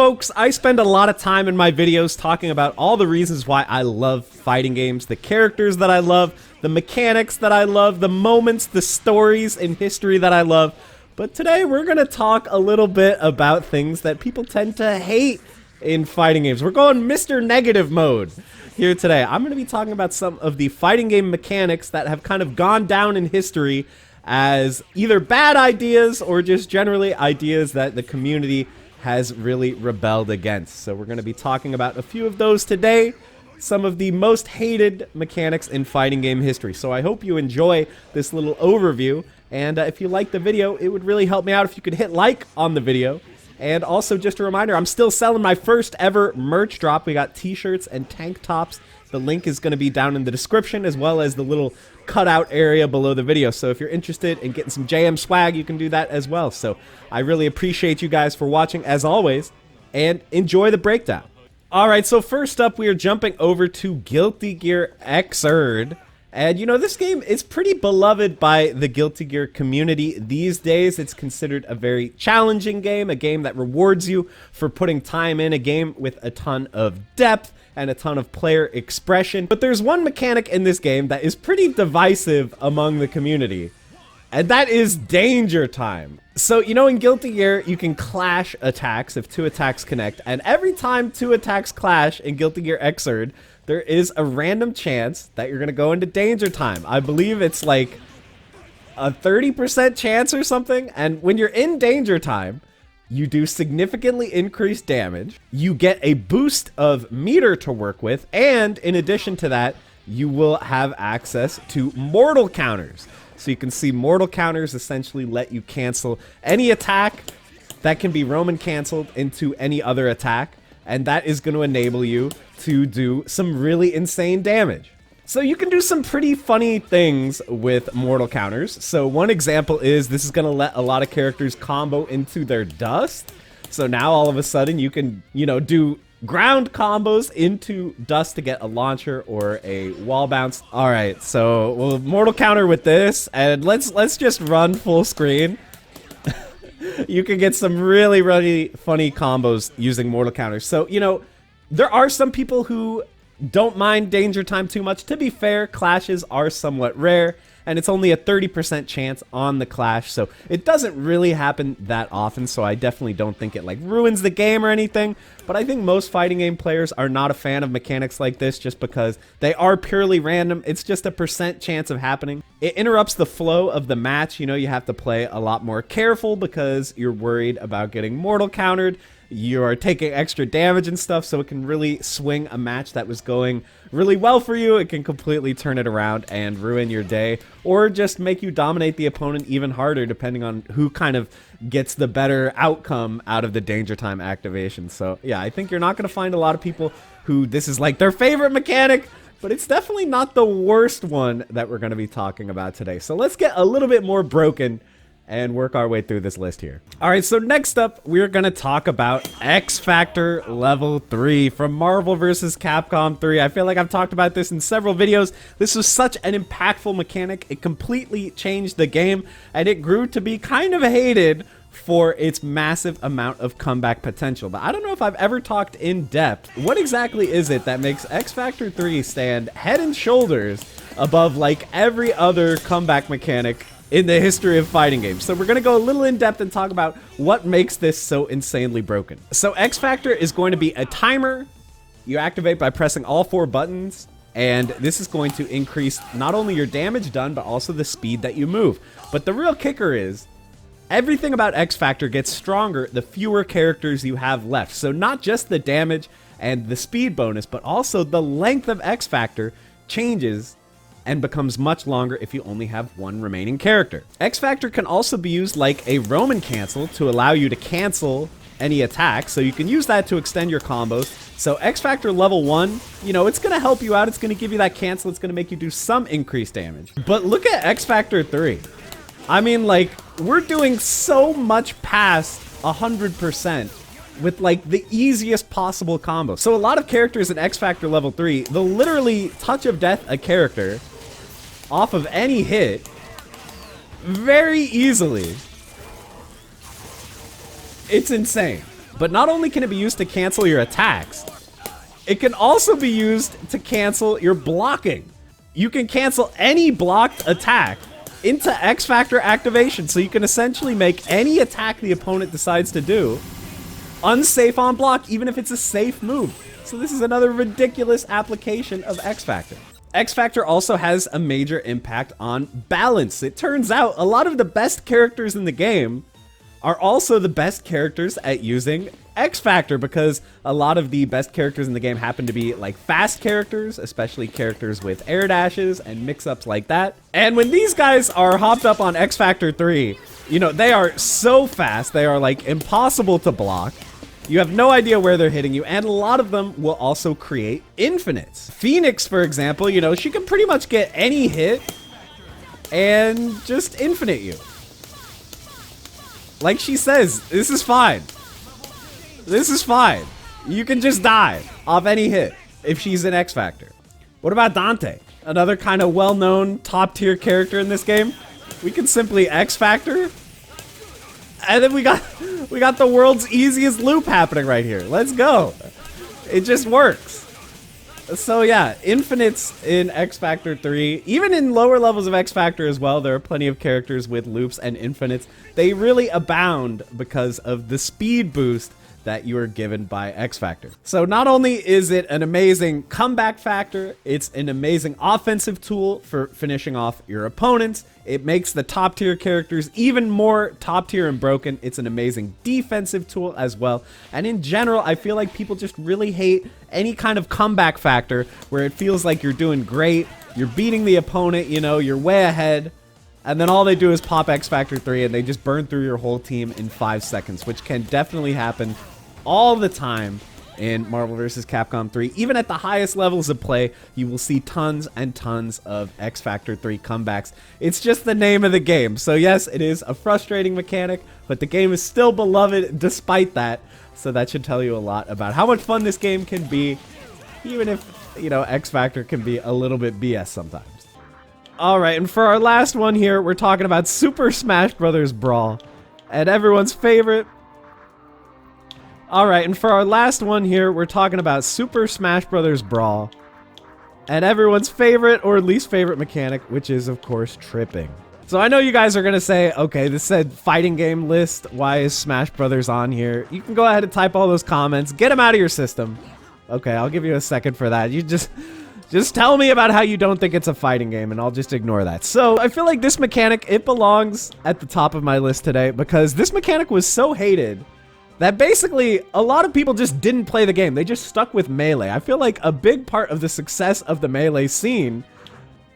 folks, I spend a lot of time in my videos talking about all the reasons why I love fighting games, the characters that I love, the mechanics that I love, the moments, the stories in history that I love. But today we're going to talk a little bit about things that people tend to hate in fighting games. We're going Mr. Negative mode here today. I'm going to be talking about some of the fighting game mechanics that have kind of gone down in history as either bad ideas or just generally ideas that the community has really rebelled against. So we're going to be talking about a few of those today, some of the most hated mechanics in fighting game history. So I hope you enjoy this little overview, and if you like the video, it would really help me out if you could hit like on the video. And also just a reminder, I'm still selling my first ever merch drop. We got t-shirts and tank tops. The link is going to be down in the description, as well as the little cutout area below the video. So if you're interested in getting some JM swag, you can do that as well. So I really appreciate you guys for watching as always, and enjoy the breakdown. Alright, so first up we are jumping over to Guilty Gear Xrd. And you know, this game is pretty beloved by the Guilty Gear community these days. It's considered a very challenging game, a game that rewards you for putting time in, a game with a ton of depth and a ton of player expression. But there's one mechanic in this game that is pretty divisive among the community, and that is danger time. So, you know, in Guilty Gear, you can clash attacks if two attacks connect, and every time two attacks clash in Guilty Gear Xrd, there is a random chance that you're going to go into danger time. I believe it's like a 30% chance or something, and when you're in danger time, you do significantly increased damage, you get a boost of meter to work with, and in addition to that, you will have access to mortal counters. So you can see mortal counters essentially let you cancel any attack that can be Roman canceled into any other attack, and that is going to enable you to do some really insane damage. So you can do some pretty funny things with mortal counters. So one example is this is going to let a lot of characters combo into their dust. So now all of a sudden you can, you know, do ground combos into dust to get a launcher or a wall bounce. All right, so we'll mortal counter with this, and let's just run full screen. You can get some really funny combos using mortal counters. So, you know, there are some people who don't mind danger time too much. To be fair, clashes are somewhat rare, and it's only a 30% chance on the clash, so it doesn't really happen that often, so I definitely don't think it like ruins the game or anything. But I think most fighting game players are not a fan of mechanics like this just because they are purely random. It's just a percent chance of happening. It interrupts the flow of the match. You know, you have to play a lot more careful because you're worried about getting mortal countered. You're taking extra damage and stuff, so it can really swing a match that was going really well for you. It can completely turn it around and ruin your day, or just make you dominate the opponent even harder, depending on who kind of gets the better outcome out of the danger time activation. So yeah, I think you're not going to find a lot of people who this is like their favorite mechanic, but it's definitely not the worst one that we're going to be talking about today. So let's get a little bit more broken and work our way through this list here. Alright, so next up, we're gonna talk about X Factor Level 3 from Marvel vs. Capcom 3. I feel like I've talked about this in several videos. This was such an impactful mechanic. It completely changed the game, and it grew to be kind of hated for its massive amount of comeback potential. But I don't know if I've ever talked in depth. What exactly is it that makes X Factor 3 stand head and shoulders above like every other comeback mechanic in the history of fighting games? So we're going to go a little in depth and talk about what makes this so insanely broken. So X Factor is going to be a timer you activate by pressing all 4 buttons, and this is going to increase not only your damage done, but also the speed that you move. But the real kicker is everything about X Factor gets stronger the fewer characters you have left. So not just the damage and the speed bonus, but also the length of X Factor changes and becomes much longer if you only have one remaining character. X Factor can also be used like a Roman cancel to allow you to cancel any attack, so you can use that to extend your combos. So X Factor level 1, you know, it's going to help you out. It's going to give you that cancel. It's going to make you do some increased damage. But look at X Factor 3. I mean, like, we're doing so much past 100% with like the easiest possible combo. So a lot of characters in X Factor level 3, they'll literally touch of death a character off of any hit very easily. It's insane. But not only can it be used to cancel your attacks, it can also be used to cancel your blocking. You can cancel any blocked attack into X Factor activation, so you can essentially make any attack the opponent decides to do unsafe on block, even if it's a safe move. So this is another ridiculous application of X Factor. X Factor also has a major impact on balance. It turns out a lot of the best characters in the game are also the best characters at using X Factor, because a lot of the best characters in the game happen to be like fast characters, especially characters with air dashes and mix-ups like that. And when these guys are hopped up on X Factor 3, you know, they are so fast, they are like impossible to block. You have no idea where they're hitting you, and a lot of them will also create infinites. Phoenix, for example, you know, she can pretty much get any hit and just infinite you. Like she says, this is fine. This is fine. You can just die off any hit if she's in X Factor. What about Dante? Another kind of well-known top-tier character in this game. We can simply X Factor. And then we got the world's easiest loop happening right here. Let's go. It just works. So yeah, infinites in X Factor 3. Even in lower levels of X Factor as well, there are plenty of characters with loops and infinites. They really abound because of the speed boost that you are given by X Factor. So not only is it an amazing comeback factor, it's an amazing offensive tool for finishing off your opponents. It makes the top tier characters even more top tier and broken. It's an amazing defensive tool as well. And in general, I feel like people just really hate any kind of comeback factor where it feels like you're doing great, you're beating the opponent, you know, you're way ahead, and then all they do is pop X Factor 3 and they just burn through your whole team in 5 seconds, which can definitely happen all the time in Marvel vs. Capcom 3. Even at the highest levels of play, you will see tons and tons of X Factor 3 comebacks. It's just the name of the game. So yes, it is a frustrating mechanic, but the game is still beloved despite that. So that should tell you a lot about how much fun this game can be, even if, you know, X Factor can be a little bit BS sometimes. Alright, and for our last one here, we're talking about Super Smash Bros. Brawl. And everyone's favorite. Alright, and for our last one here, we're talking about Super Smash Bros. Brawl. And everyone's favorite or least favorite mechanic, which is, of course, tripping. So I know you guys are going to say, okay, this said fighting game list. Why is Smash Brothers on here? You can go ahead and type all those comments. Get them out of your system. Okay, I'll give you a second for that. You just tell me about how you don't think it's a fighting game, and I'll just ignore that. So I feel like this mechanic, it belongs at the top of my list today because this mechanic was so hated that basically a lot of people just didn't play the game. They just stuck with Melee. I feel like a big part of the success of the Melee scene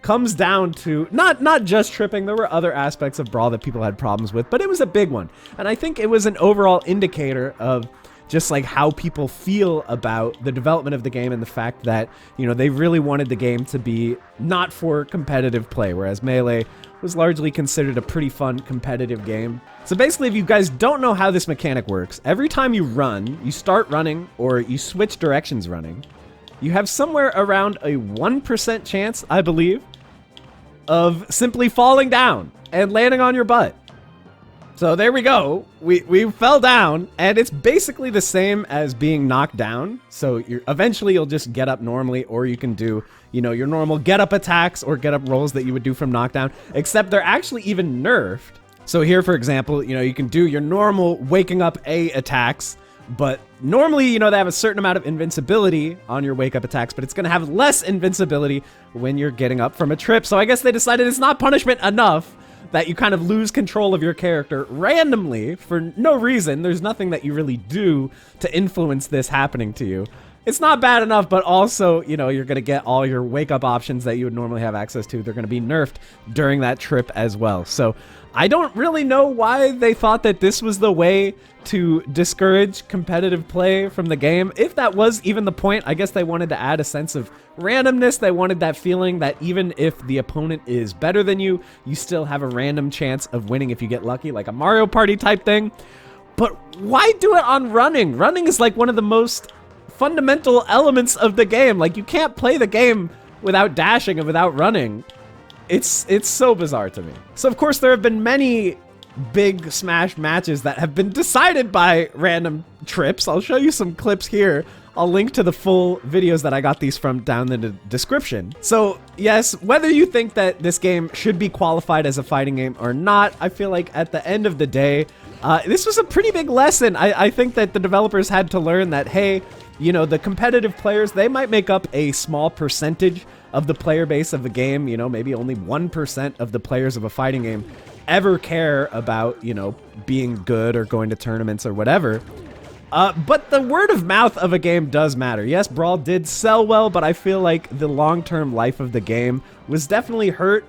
comes down to not just tripping. There were other aspects of Brawl that people had problems with, but it was a big one. And I think it was an overall indicator of just like how people feel about the development of the game and the fact that, you know, they really wanted the game to be not for competitive play, whereas Melee was largely considered a pretty fun competitive game. So basically, if you guys don't know how this mechanic works, every time you run, you start running or you switch directions running, you have somewhere around a 1% chance, I believe, of simply falling down and landing on your butt. So there we go. We fell down, and it's basically the same as being knocked down. So eventually you'll just get up normally, or you can do, you know, your normal get up attacks or get up rolls that you would do from knockdown, except they're actually even nerfed. So here, for example, you know, you can do your normal waking up A attacks, but normally, you know, they have a certain amount of invincibility on your wake up attacks, but it's going to have less invincibility when you're getting up from a trip. So I guess they decided it's not punishment enough that you kind of lose control of your character randomly for no reason. There's nothing that you really do to influence this happening to you. It's not bad enough, but also, you know, you're going to get all your wake-up options that you would normally have access to. They're going to be nerfed during that trip as well. So I don't really know why they thought that this was the way to discourage competitive play from the game. If that was even the point, I guess they wanted to add a sense of randomness. They wanted that feeling that even if the opponent is better than you, you still have a random chance of winning if you get lucky, like a Mario Party type thing. But why do it on running? Running is like one of the most fundamental elements of the game. Like, you can't play the game without dashing and without running. It's so bizarre to me. So of course there have been many big Smash matches that have been decided by random trips. I'll show you some clips here. I'll link to the full videos that I got these from down in the description. So yes, whether you think that this game should be qualified as a fighting game or not, I feel like at the end of the day, this was a pretty big lesson. I think that the developers had to learn that, hey, you know, the competitive players, they might make up a small percentage of the player base of the game. You know, maybe only 1% of the players of a fighting game ever care about, you know, being good or going to tournaments or whatever. But the word of mouth of a game does matter. Yes, Brawl did sell well, but I feel like the long-term life of the game was definitely hurt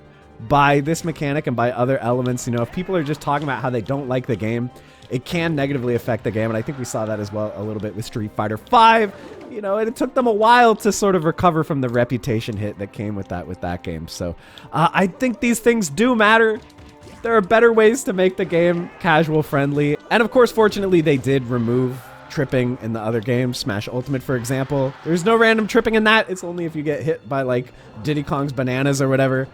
by this mechanic and by other elements. You know, if people are just talking about how they don't like the game, it can negatively affect the game, and I think we saw that as well a little bit with Street Fighter V. You know, and it took them a while to sort of recover from the reputation hit that came with that game. So I think these things do matter. There are better ways to make the game casual friendly, and of course, fortunately, they did remove tripping in the other games. Smash Ultimate, for example, there's no random tripping in that. It's only if you get hit by like Diddy Kong's bananas or whatever,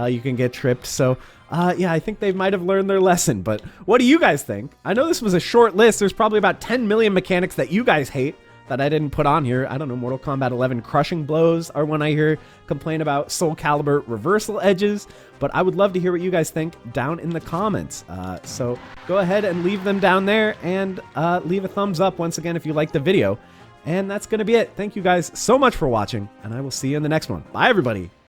you can get tripped. So yeah, I think they might have learned their lesson. But what do you guys think? I know this was a short list. There's probably about 10 million mechanics that you guys hate that I didn't put on here. I don't know, Mortal Kombat 11 crushing blows are one I hear complain about. Soul Calibur reversal edges. But I would love to hear what you guys think down in the comments. So go ahead and leave them down there, and leave a thumbs up once again if you liked the video. And that's going to be it. Thank you guys so much for watching, and I will see you in the next one. Bye, everybody.